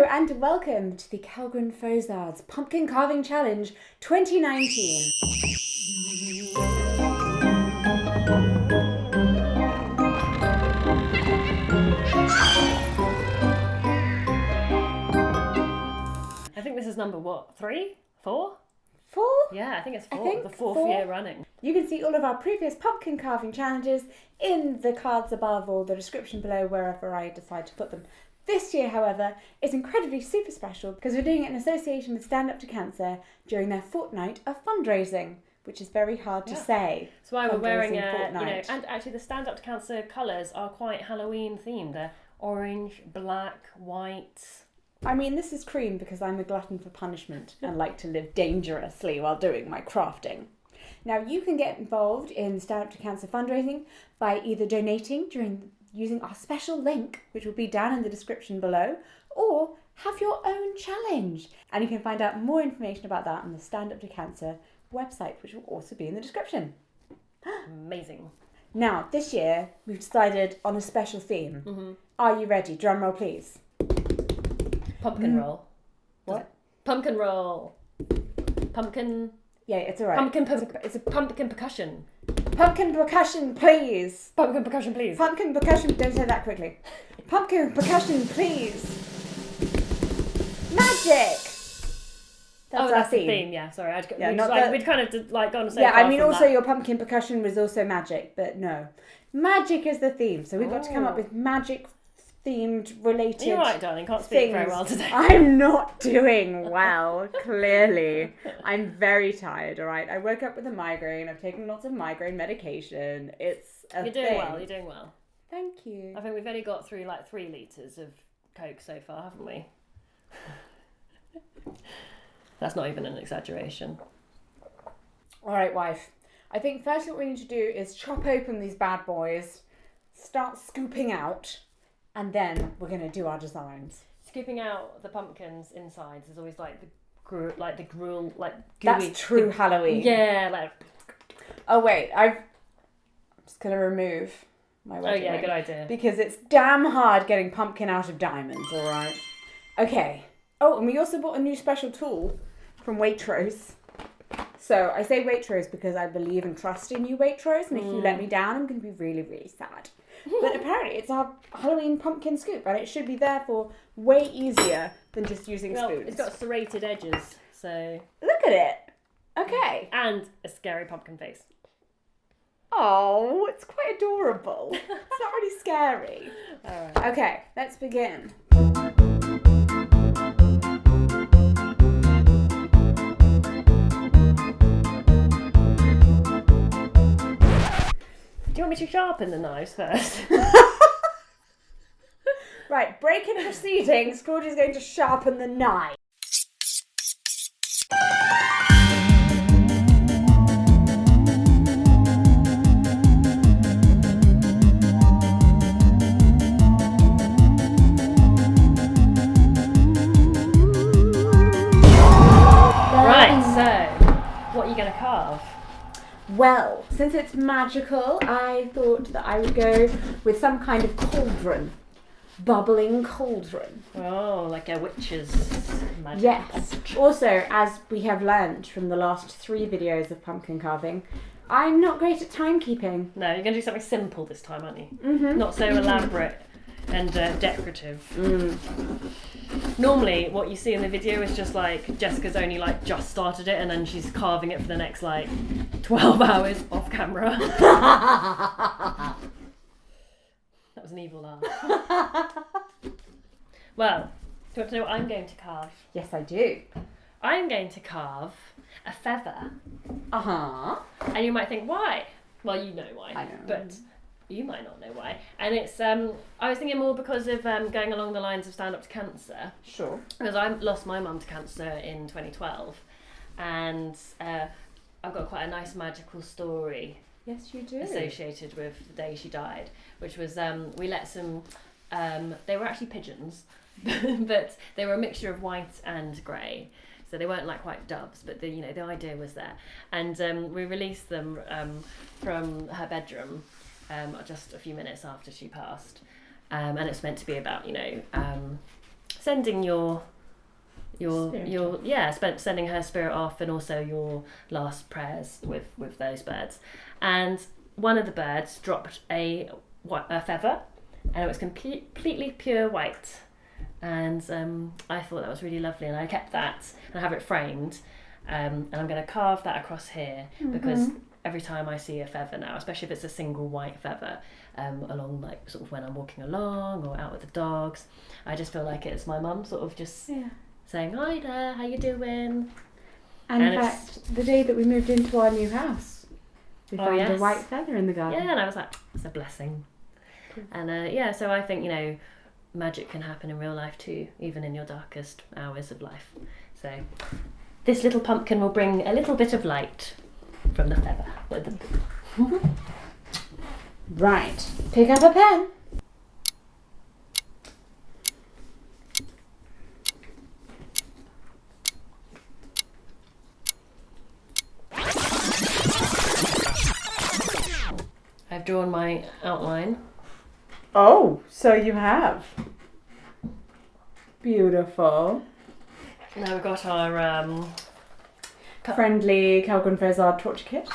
and welcome to the Kellgren-Fozard's Pumpkin Carving Challenge 2019. I think this is number what? 3? 4? 4? Yeah, I think it's 4. The fourth year running. You can see all of our previous pumpkin carving challenges in the cards above or the description below, wherever I decide to put them. This year, however, is incredibly super special because we're doing it in association with Stand Up to Cancer during their Fortnight of Fundraising, which is very hard to say. That's why we're wearing Fortnight. and actually the Stand Up to Cancer colours are quite Halloween themed. They're orange, black, white. I mean, this is cream because I'm a glutton for punishment and like to live dangerously while doing my crafting. Now, you can get involved in Stand Up to Cancer fundraising by either donating using our special link, which will be down in the description below, or have your own challenge. And you can find out more information about that on the Stand Up to Cancer website, which will also be in the description. Amazing. Now, this year, we've decided on a special theme. Mm-hmm. Are you ready? Drum roll, please. Pumpkin roll. What? Pumpkin roll. Pumpkin. Yeah, it's all right. It's a pumpkin percussion. Pumpkin percussion, please. Pumpkin percussion, please. Pumpkin percussion. Don't say that quickly. Pumpkin percussion, please. Magic. That's our theme. The theme. Yeah, sorry. We'd kind of gone so yeah, far I mean, from also that. your pumpkin percussion was also magic, but no, magic is the theme. So we've got to come up with magic themed related. You're right, darling. Can't speak very well today. I'm not doing well, clearly. I'm very tired, all right? I woke up with a migraine. I've taken lots of migraine medication. It's a You're doing well. You're doing well. Thank you. I think we've only got through 3 litres of Coke so far, haven't we? That's not even an exaggeration. All right, wife. I think first what we need to do is chop open these bad boys, start scooping out, and then we're going to do our designs. Scooping out the pumpkins' insides is always the gruel, gooey. That's true Halloween. Yeah, Oh wait, I'm just going to remove my wedding ring. Good idea. Because it's damn hard getting pumpkin out of diamonds, all right? Okay. Oh, and we also bought a new special tool from Waitrose. So I say Waitrose because I believe and trust in you, Waitrose, and if you let me down, I'm going to be really, really sad. But apparently it's our Halloween pumpkin scoop, and it should be therefore way easier than just using spoons. It's got serrated edges, so... Look at it. Okay. And a scary pumpkin face. Oh, it's quite adorable. It's not really scary. All right. Okay, let's begin. Do you want me to sharpen the knives first? Right, break in proceedings. Claudia's going to sharpen the knife. Right, so what are you going to carve? Well, since it's magical, I thought that I would go with some kind of cauldron. Bubbling cauldron. Oh, like a witch's magic. Yes. Also, as we have learned from the last 3 videos of pumpkin carving, I'm not great at timekeeping. No, you're going to do something simple this time, aren't you? Mm-hmm. Not so elaborate and decorative. Normally, what you see in the video is just Jessica's only just started it and then she's carving it for the next 12 hours off camera. That was an evil laugh. Well, do you want to know what I'm going to carve? Yes, I do. I'm going to carve a feather. Uh-huh. And you might think, why? Well, you know why. I know. But you might not know why. And it's, I was thinking more because of going along the lines of Stand Up to Cancer. Sure. Because I lost my mum to cancer in 2012. And I've got quite a nice magical story. Yes, you do. Associated with the day she died, which was we let some. They were actually pigeons, but they were a mixture of white and grey, so they weren't quite doves. But the idea was there, and we released them from her bedroom just a few minutes after she passed, and it's meant to be about sending your Spirit. sending her spirit off, and also your last prayers with those birds. And one of the birds dropped a feather, and it was completely pure white. And I thought that was really lovely, and I kept that and I have it framed. And I'm going to carve that across here, because every time I see a feather now, especially if it's a single white feather, along like sort of when I'm walking along or out with the dogs, I just feel like it's my mum sort of just saying, "Hi there, how you doing?" And in fact, the day that we moved into our new house, we found a white feather in the garden. Yeah, and I was like, it's a blessing. And so I think, magic can happen in real life too, even in your darkest hours of life. So this little pumpkin will bring a little bit of light from the feather. Right, pick up a pen. I've drawn my outline. Oh, so you have. Beautiful. Now we've got our friendly Kellgren-Fozard torture kit.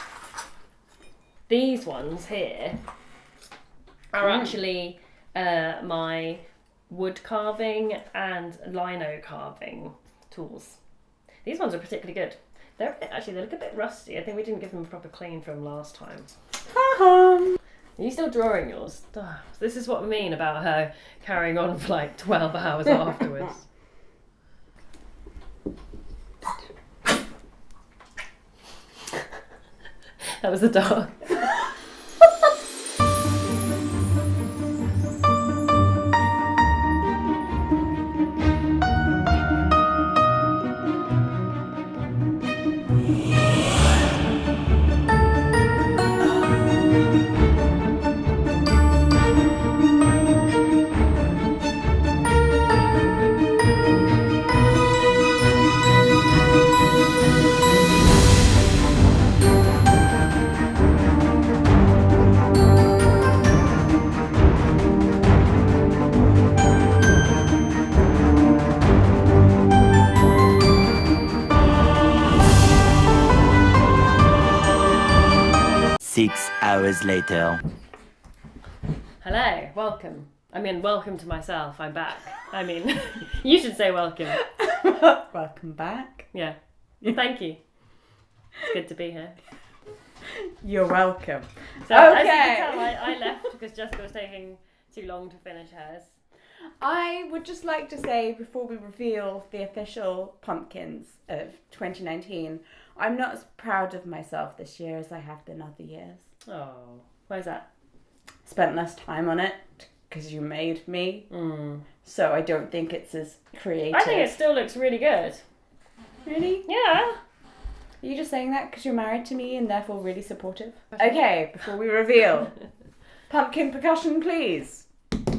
These ones here are actually my wood carving and lino carving tools. These ones are particularly good. They look a bit rusty. I think we didn't give them a proper clean from last time. Are you still drawing yours? This is what I mean about her carrying on for like 12 hours afterwards. That was the dog. Hours later. Hello, welcome. Welcome to myself. I'm back. You should say welcome. Welcome back. Yeah. Thank you. It's good to be here. You're welcome. So, as you can tell, I left because Jessica was taking too long to finish hers. I would just like to say, before we reveal the official pumpkins of 2019, I'm not as proud of myself this year as I have been other years. Oh, why's that? Spent less time on it because you made me. So I don't think it's as creative. I think it still looks really good. Really? Yeah. Are you just saying that because you're married to me and therefore really supportive? Okay, before we reveal, pumpkin percussion, please. That's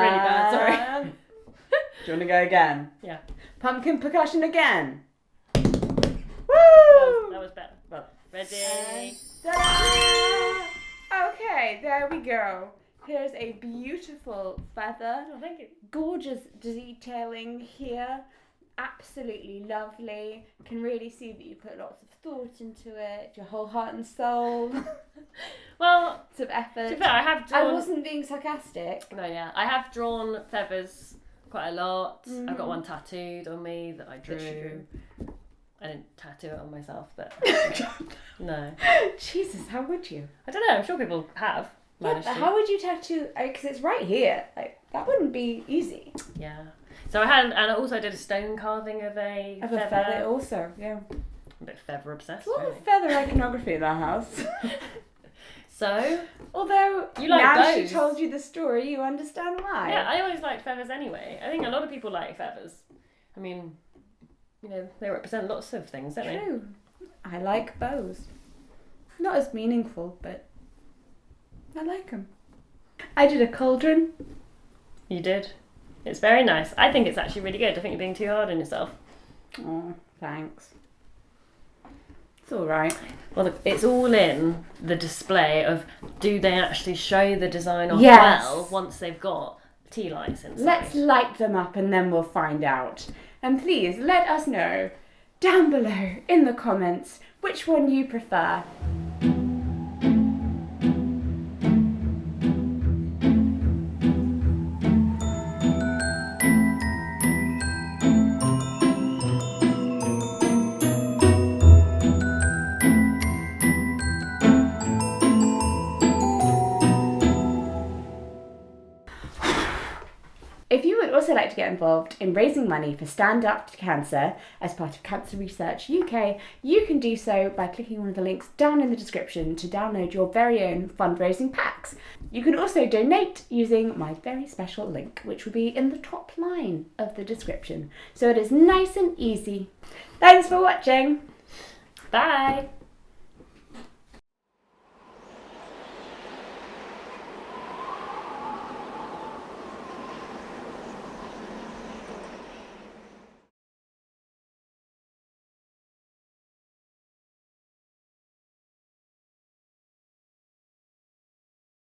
really bad, sorry. Do you want to go again? Yeah. Pumpkin percussion again. Woo! That was better. Well, ready? Ta-da! Okay, there we go. Here's a beautiful feather. Oh, thank you. Gorgeous detailing here. Absolutely lovely. Can really see that you put lots of thought into it, your whole heart and soul. Well, lots of effort. to be fair, I have drawn. I wasn't being sarcastic. No, yeah, I have drawn feathers quite a lot. I've got one tattooed on me that I drew. I didn't tattoo it on myself, but no. Jesus, how would you? I don't know. I'm sure people have. Yeah, but how would you tattoo? Because it's right here. Like that wouldn't be easy. Yeah. So I had, and I also did a stone carving of a feather. Also, yeah. I'm a bit feather obsessed. A lot really. of feather iconography in our house. So, although you like now bows. she told you the story, you understand why. Yeah, I always liked feathers anyway. I think a lot of people like feathers. I mean, they represent lots of things, don't they? True. I like bows. Not as meaningful, but I like them. I did a cauldron. You did. It's very nice. I think it's actually really good. I think you're being too hard on yourself. Oh, thanks. It's all right. Well, it's all in the display of do they actually show the design off Yes. well once they've got tea lights inside. Let's light them up and then we'll find out. And please let us know down below in the comments which one you prefer. If you would also like to get involved in raising money for Stand Up to Cancer as part of Cancer Research UK, you can do so by clicking one of the links down in the description to download your very own fundraising packs. You can also donate using my very special link, which will be in the top line of the description. So it is nice and easy. Thanks for watching. Bye.